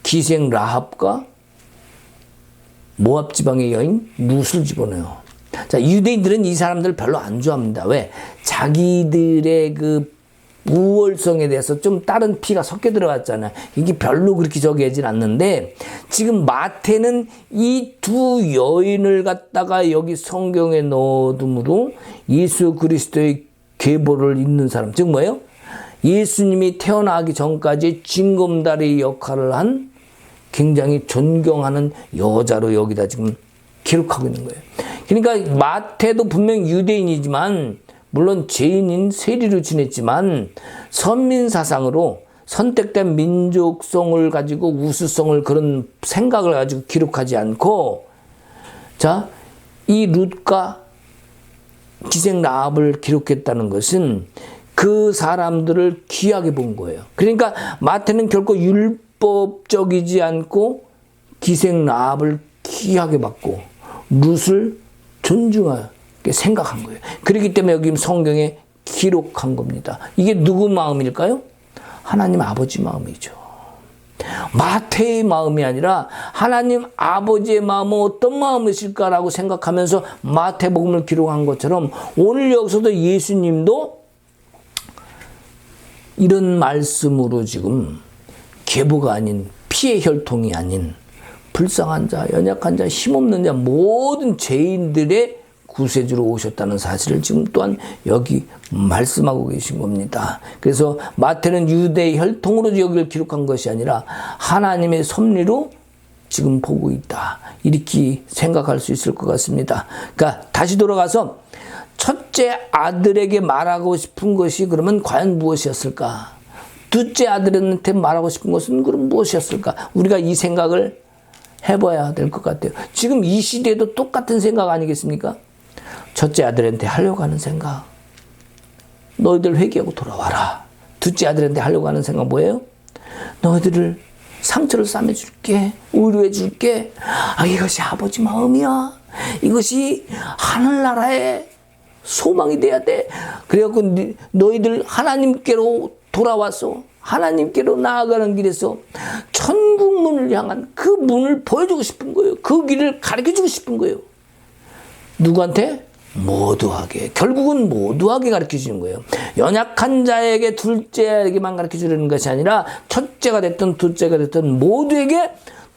기생 라합과 모압 지방의 여인 룻을 집어넣어요. 자, 유대인들은 이 사람들 별로 안 좋아합니다. 왜? 자기들의 그 우월성에 대해서 좀 다른 피가 섞여 들어갔잖아요. 이게 별로 그렇게 저기하진 않는데, 지금 마태는 이 두 여인을 갖다가 여기 성경에 넣어둠으로 예수 그리스도의 계보를 잇는 사람, 즉 뭐예요? 예수님이 태어나기 전까지 징검다리 역할을 한 굉장히 존경하는 여자로 여기다 지금 기록하고 있는 거예요. 그러니까 마태도 분명 유대인이지만, 물론 죄인인 세리로 지냈지만 선민 사상으로 선택된 민족성을 가지고 우수성을 그런 생각을 가지고 기록하지 않고, 자, 이 룻과 기생 라합을 기록했다는 것은 그 사람들을 귀하게 본 거예요. 그러니까 마태는 결코 율법적이지 않고 기생 라합을 귀하게 봤고 룻을 존중하게 생각한 거예요. 그렇기 때문에 여기 성경에 기록한 겁니다. 이게 누구 마음일까요? 하나님 아버지 마음이죠. 마태의 마음이 아니라 하나님 아버지의 마음은 어떤 마음이실까라고 생각하면서 마태복음을 기록한 것처럼 오늘 여기서도 예수님도 이런 말씀으로 지금 계보가 아닌 피의 혈통이 아닌 불쌍한 자, 연약한 자, 힘없는 자, 모든 죄인들의 구세주로 오셨다는 사실을 지금 또한 여기 말씀하고 계신 겁니다. 그래서 마태는 유대의 혈통으로 여기를 기록한 것이 아니라 하나님의 섭리로 지금 보고 있다. 이렇게 생각할 수 있을 것 같습니다. 그러니까 다시 돌아가서 첫째 아들에게 말하고 싶은 것이 그러면 과연 무엇이었을까? 둘째 아들한테 말하고 싶은 것은 그럼 무엇이었을까? 우리가 이 생각을 해봐야 될 것 같아요. 지금 이 시대에도 똑같은 생각 아니겠습니까? 첫째 아들한테 하려고 하는 생각. 너희들 회개하고 돌아와라. 둘째 아들한테 하려고 하는 생각 뭐예요? 너희들을 상처를 싸매줄게. 위로해줄게. 이것이 아버지 마음이야. 이것이 하늘나라의 소망이 돼야 돼. 그래갖고 너희들 하나님께로 돌아와서 하나님께로 나아가는 길에서 천국 문을 향한 그 문을 보여주고 싶은 거예요. 그 길을 가르쳐주고 싶은 거예요. 누구한테? 모두하게. 결국은 모두하게 가르쳐주는 거예요. 연약한 자에게 둘째에게만 가르쳐주려는 것이 아니라 첫째가 됐든 둘째가 됐든 모두에게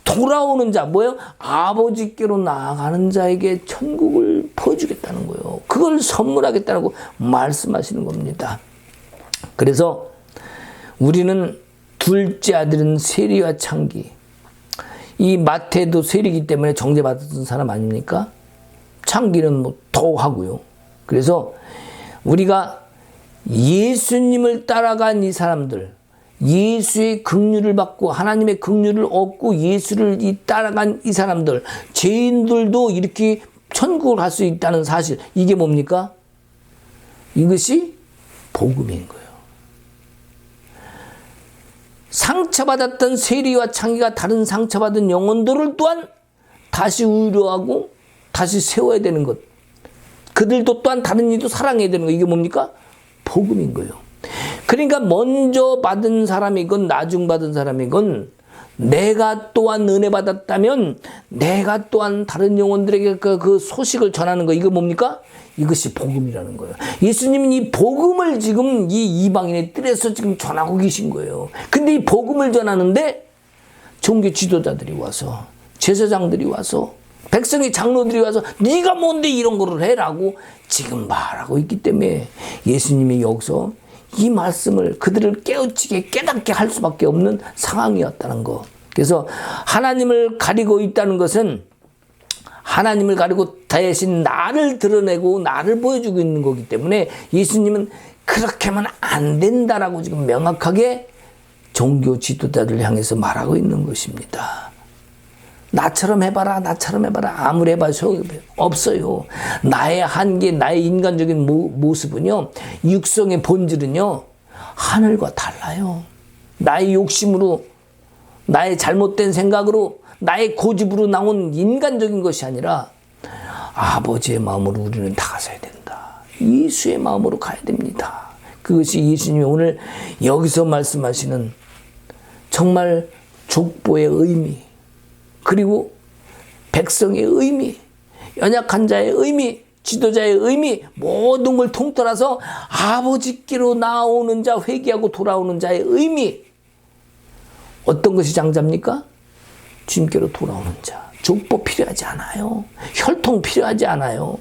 돌아오는 자, 뭐예요? 아버지께로 나아가는 자에게 천국을 보여주겠다는 거예요. 그걸 선물하겠다고 말씀하시는 겁니다. 그래서 우리는 둘째 아들은 세리와 창기. 이 마태도 세리이기 때문에 정죄받았던 사람 아닙니까? 창기는 뭐 더 하고요. 그래서 우리가 예수님을 따라간 이 사람들, 예수의 긍휼을 받고 하나님의 긍휼을 얻고 예수를 따라간 이 사람들, 죄인들도 이렇게 천국을 갈 수 있다는 사실, 이게 뭡니까? 이것이 복음인 거예요. 상처받았던 세리와 창기가 다른 상처받은 영혼들을 또한 다시 위로하고 다시 세워야 되는 것. 그들도 또한 다른 이도 사랑해야 되는 거. 이게 뭡니까? 복음인 거예요. 그러니까 먼저 받은 사람이건 나중 받은 사람이건 내가 또한 은혜 받았다면 내가 또한 다른 영혼들에게 그 소식을 전하는 거. 이거 뭡니까? 이것이 복음이라는 거예요. 예수님은 이 복음을 지금 이 이방인의 뜰에서 지금 전하고 계신 거예요. 근데 이 복음을 전하는데 종교 지도자들이 와서, 제사장들이 와서, 백성의 장로들이 와서 네가 뭔데 이런 거를 해라고 지금 말하고 있기 때문에 예수님이 여기서 이 말씀을 그들을 깨우치게 깨닫게 할 수밖에 없는 상황이었다는 거. 그래서 하나님을 가리고 있다는 것은 하나님을 가리고 대신 나를 드러내고 나를 보여주고 있는 거기 때문에 예수님은 그렇게 하면 안 된다라고 지금 명확하게 종교 지도자들을 향해서 말하고 있는 것입니다. 나처럼 해봐라, 나처럼 해봐라. 아무리 해봐야 소용이 없어요. 나의 한계, 나의 인간적인 모습은요, 육성의 본질은요, 하늘과 달라요. 나의 욕심으로, 나의 잘못된 생각으로, 나의 고집으로 나온 인간적인 것이 아니라 아버지의 마음으로 우리는 다가서야 된다. 예수의 마음으로 가야 됩니다. 그것이 예수님이 오늘 여기서 말씀하시는 정말 족보의 의미, 그리고 백성의 의미, 연약한 자의 의미, 지도자의 의미, 모든 걸 통틀어서 아버지께로 나오는 자, 회개하고 돌아오는 자의 의미. 어떤 것이 장자입니까? 주님께로 돌아오는 자. 족보 필요하지 않아요. 혈통 필요하지 않아요.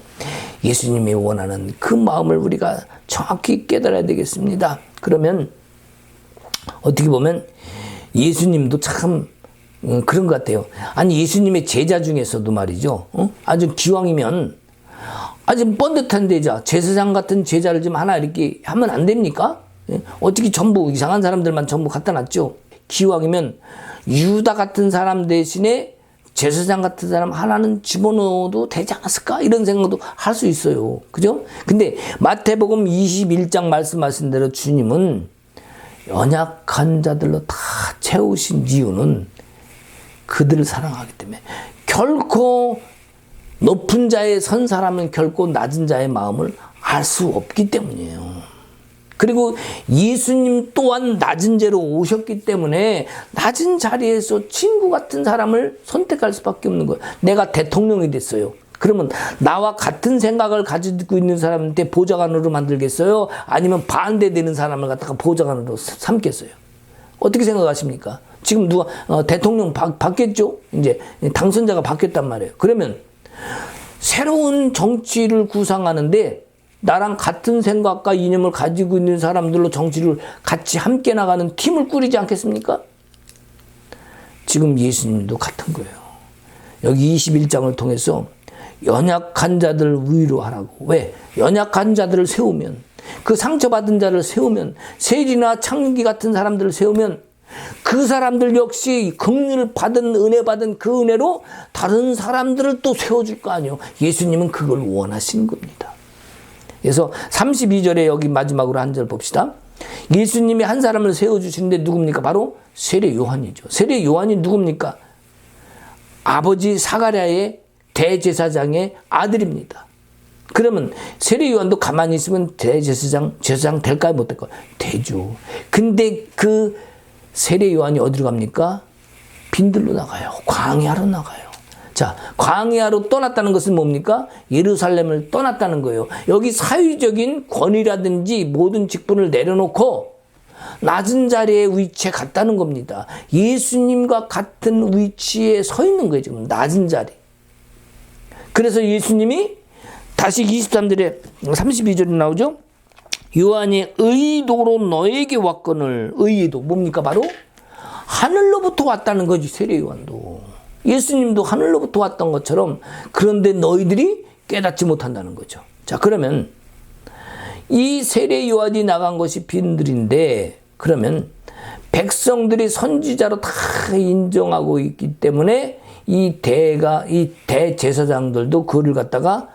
예수님이 원하는 그 마음을 우리가 정확히 깨달아야 되겠습니다. 그러면 어떻게 보면 예수님도 참 그런 것 같아요. 아니, 예수님의 제자 중에서도 말이죠. 아주 기왕이면 아주 뻔듯한 제사장 같은 제자를 좀 하나 이렇게 하면 안 됩니까? 어떻게 전부 이상한 사람들만 전부 갖다 놨죠. 기왕이면 유다 같은 사람 대신에 제사장 같은 사람 하나는 집어넣어도 되지 않았을까? 이런 생각도 할 수 있어요. 그죠? 근데 마태복음 21장 말씀하신 대로 주님은 연약한 자들로 다 채우신 이유는 그들을 사랑하기 때문에, 결코 높은 자에 선 사람은 결코 낮은 자의 마음을 알 수 없기 때문이에요. 그리고 예수님 또한 낮은 자로 오셨기 때문에 낮은 자리에서 친구 같은 사람을 선택할 수밖에 없는 거예요. 내가 대통령이 됐어요. 그러면 나와 같은 생각을 가지고 있는 사람한테 보좌관으로 만들겠어요? 아니면 반대되는 사람을 갖다가 보좌관으로 삼겠어요? 어떻게 생각하십니까? 지금 누가 대통령 바뀌었죠? 이제 당선자가 바뀌었단 말이에요. 그러면 새로운 정치를 구상하는데 나랑 같은 생각과 이념을 가지고 있는 사람들로 정치를 같이 함께 나가는 팀을 꾸리지 않겠습니까? 지금 예수님도 같은 거예요. 여기 21장을 통해서 연약한 자들을 위로하라고. 왜? 연약한 자들을 세우면, 그 상처받은 자를 세우면, 세리나 창기 같은 사람들을 세우면 그 사람들 역시 긍휼을 받은, 은혜 받은 그 은혜로 다른 사람들을 또 세워줄 거 아니에요. 예수님은 그걸 원하시는 겁니다. 그래서 32절에 여기 마지막으로 한 절 봅시다. 예수님이 한 사람을 세워주시는데 누굽니까? 바로 세례 요한이죠. 세례 요한이 누굽니까? 아버지 사가랴의 대제사장의 아들입니다. 그러면 세례 요한도 가만히 있으면 제사장 될까요? 못 될까요? 되죠. 근데 그 세례 요한이 어디로 갑니까? 빈들로 나가요. 광야로 나가요. 자, 광야로 떠났다는 것은 뭡니까? 예루살렘을 떠났다는 거예요. 여기 사회적인 권위라든지 모든 직분을 내려놓고 낮은 자리에 위치에 갔다는 겁니다. 예수님과 같은 위치에 서 있는 거예요. 지금 낮은 자리. 그래서 예수님이 다시 23절에 32절에 나오죠. 요한이 의도로 너에게 왔거늘. 의도 뭡니까? 바로 하늘로부터 왔다는 거지. 세례 요한도. 예수님도 하늘로부터 왔던 것처럼, 그런데 너희들이 깨닫지 못한다는 거죠. 자, 그러면 이 세례 요한이 나간 것이 빈들인데, 그러면 백성들이 선지자로 다 인정하고 있기 때문에 이 대제사장들도 그를 갖다가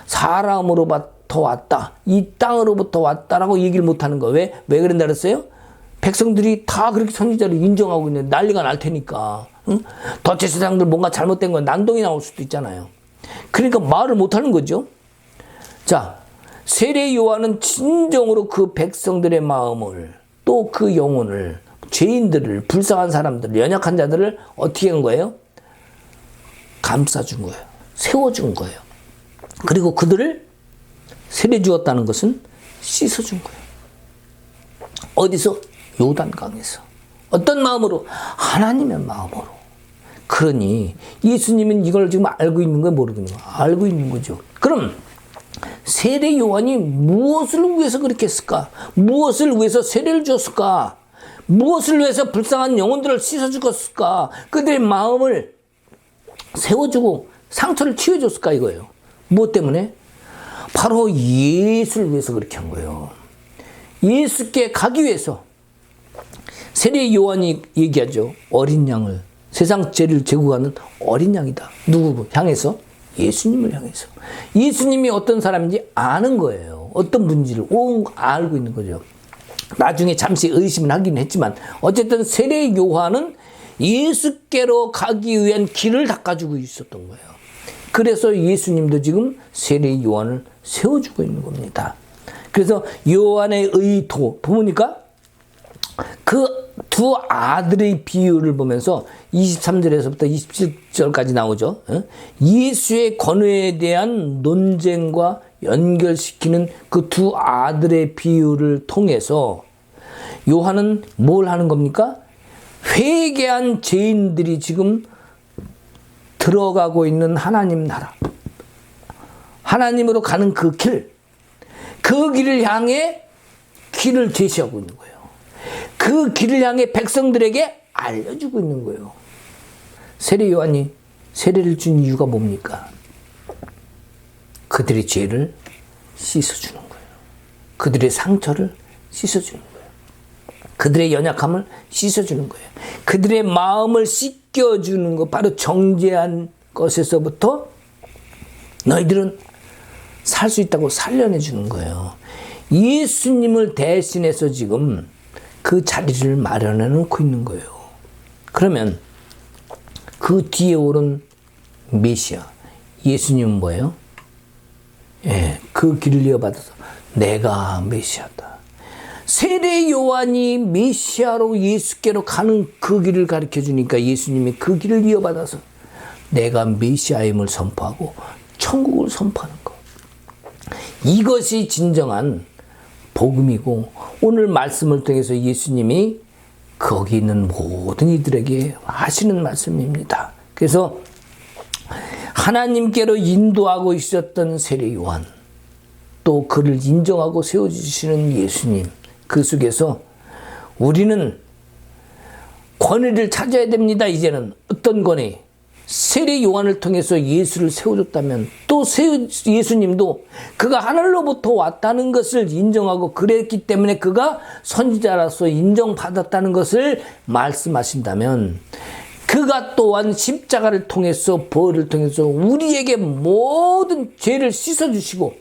사람으로부터 왔다, 이 땅으로부터 왔다라고 얘기를 못하는 거예요. 왜 그런다 그랬어요? 백성들이 다 그렇게 선지자를 인정하고 있는데 난리가 날 테니까. 응? 더 제사장들 뭔가 잘못된 건 난동이 나올 수도 있잖아요. 그러니까 말을 못하는 거죠. 자, 세례 요한은 진정으로 그 백성들의 마음을, 또 그 영혼을, 죄인들을, 불쌍한 사람들을, 연약한 자들을 어떻게 한 거예요? 감싸준 거예요. 세워준 거예요. 그리고 그들을 세례 주었다는 것은 씻어준 거예요. 어디서? 요단강에서. 어떤 마음으로? 하나님의 마음으로. 그러니 예수님은 이걸 지금 알고 있는 거예요? 모르고 있는 거예요? 알고 있는 거죠. 그럼 세례 요한이 무엇을 위해서 그렇게 했을까? 무엇을 위해서 세례를 줬을까? 무엇을 위해서 불쌍한 영혼들을 씻어 죽었을까? 그들의 마음을 세워주고 상처를 치유해줬을까 이거예요. 무엇 때문에? 바로 예수를 위해서 그렇게 한 거예요. 예수께 가기 위해서. 세례 요한이 얘기하죠. 어린 양을, 세상 죄를 제거하는 어린 양이다. 누구 향해서? 예수님을 향해서. 예수님이 어떤 사람인지 아는 거예요. 어떤 분인지를 알고 있는 거죠. 나중에 잠시 의심을 하긴 했지만 어쨌든 세례 요한은 예수께로 가기 위한 길을 닦아주고 있었던 거예요. 그래서 예수님도 지금 세례 요한을 세워주고 있는 겁니다. 그래서 요한의 의도 보니까 그 두 아들의 비유를 보면서 23절에서부터 27절까지 나오죠. 예수의 권위에 대한 논쟁과 연결시키는 그 두 아들의 비유를 통해서 요한은 뭘 하는 겁니까? 회개한 죄인들이 지금 들어가고 있는 하나님 나라, 하나님으로 가는 그 길을 향해 길을 제시하고 있는 거예요. 그 길을 향해 백성들에게 알려주고 있는 거예요. 세례 요한이 세례를 준 이유가 뭡니까? 그들의 죄를 씻어주는 거예요. 그들의 상처를 씻어주는 거예요. 그들의 연약함을 씻어주는 거예요. 그들의 마음을 씻겨주는 것, 바로 정죄한 것에서부터 너희들은 살 수 있다고 살려내주는 거예요. 예수님을 대신해서 지금 그 자리를 마련해 놓고 있는 거예요. 그러면 그 뒤에 오른 메시아, 예수님은 뭐예요? 그 길을 이어받아서 내가 메시아다. 세례 요한이 메시아로 예수께로 가는 그 길을 가르쳐 주니까 예수님이 그 길을 이어받아서 내가 메시아임을 선포하고 천국을 선포하는 것. 이것이 진정한 복음이고 오늘 말씀을 통해서 예수님이 거기 있는 모든 이들에게 하시는 말씀입니다. 그래서 하나님께로 인도하고 있었던 세례 요한, 또 그를 인정하고 세워주시는 예수님, 그 속에서 우리는 권위를 찾아야 됩니다. 이제는 어떤 권위? 세례 요한을 통해서 예수를 세워줬다면 또 예수님도 그가 하늘로부터 왔다는 것을 인정하고 그랬기 때문에 그가 선지자로서 인정받았다는 것을 말씀하신다면 그가 또한 십자가를 통해서 벌을 통해서 우리에게 모든 죄를 씻어주시고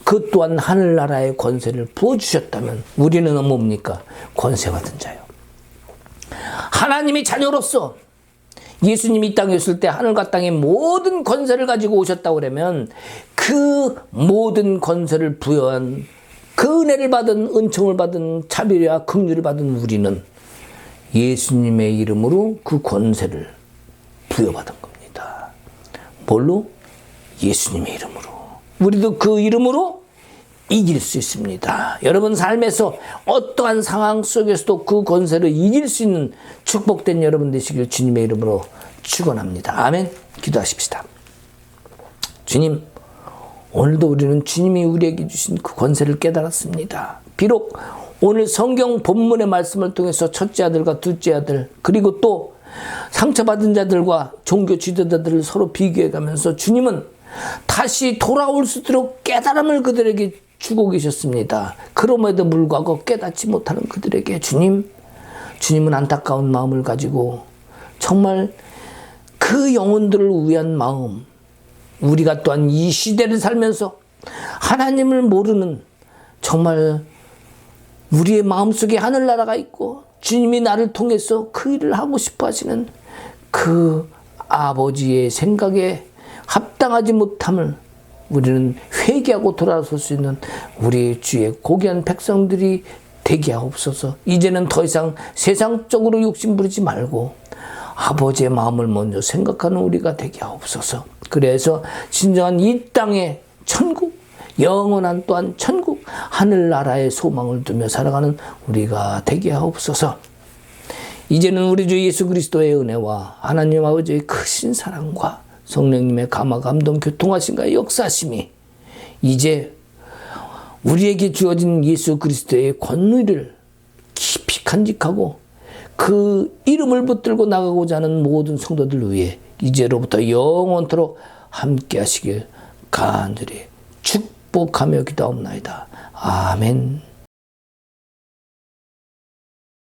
그 또한 하늘나라의 권세를 부어주셨다면 우리는 뭡니까? 권세받은 자요. 하나님의 자녀로서 예수님이 이 땅에 있을 때 하늘과 땅의 모든 권세를 가지고 오셨다고 그러면 그 모든 권세를 부여한 그 은혜를 받은 은총을 받은 자비와 긍휼을 받은 우리는 예수님의 이름으로 그 권세를 부여받은 겁니다. 뭘로? 예수님의 이름으로. 우리도 그 이름으로 이길 수 있습니다. 여러분 삶에서 어떠한 상황 속에서도 그 권세를 이길 수 있는 축복된 여러분 되시길 주님의 이름으로 축원합니다. 아멘. 기도하십시다. 주님, 오늘도 우리는 주님이 우리에게 주신 그 권세를 깨달았습니다. 비록 오늘 성경 본문의 말씀을 통해서 첫째 아들과 둘째 아들 그리고 또 상처받은 자들과 종교 지도자들을 서로 비교해가면서 주님은 다시 돌아올 수 있도록 깨달음을 그들에게 주고 계셨습니다. 그럼에도 불구하고 깨닫지 못하는 그들에게 주님은 안타까운 마음을 가지고 정말 그 영혼들을 위한 마음, 우리가 또한 이 시대를 살면서 하나님을 모르는 정말 우리의 마음속에 하늘나라가 있고 주님이 나를 통해서 그 일을 하고 싶어 하시는 그 아버지의 생각에 합당하지 못함을 우리는 회개하고 돌아설 수 있는 우리 주의 고귀한 백성들이 되게 하옵소서. 이제는 더 이상 세상적으로 욕심 부리지 말고 아버지의 마음을 먼저 생각하는 우리가 되게 하옵소서. 그래서 진정한 이 땅의 천국, 영원한 또한 천국, 하늘나라의 소망을 두며 살아가는 우리가 되게 하옵소서. 이제는 우리 주 예수 그리스도의 은혜와 하나님 아버지의 크신 사랑과 성령님의 감화 감동 교통하심과 역사심이 이제 우리에게 주어진 예수 그리스도의 권위를 깊이 간직하고 그 이름을 붙들고 나가고자 하는 모든 성도들 위해 이제로부터 영원토록 함께 하시길 간절히 축복하며 기도하옵나이다. 아멘.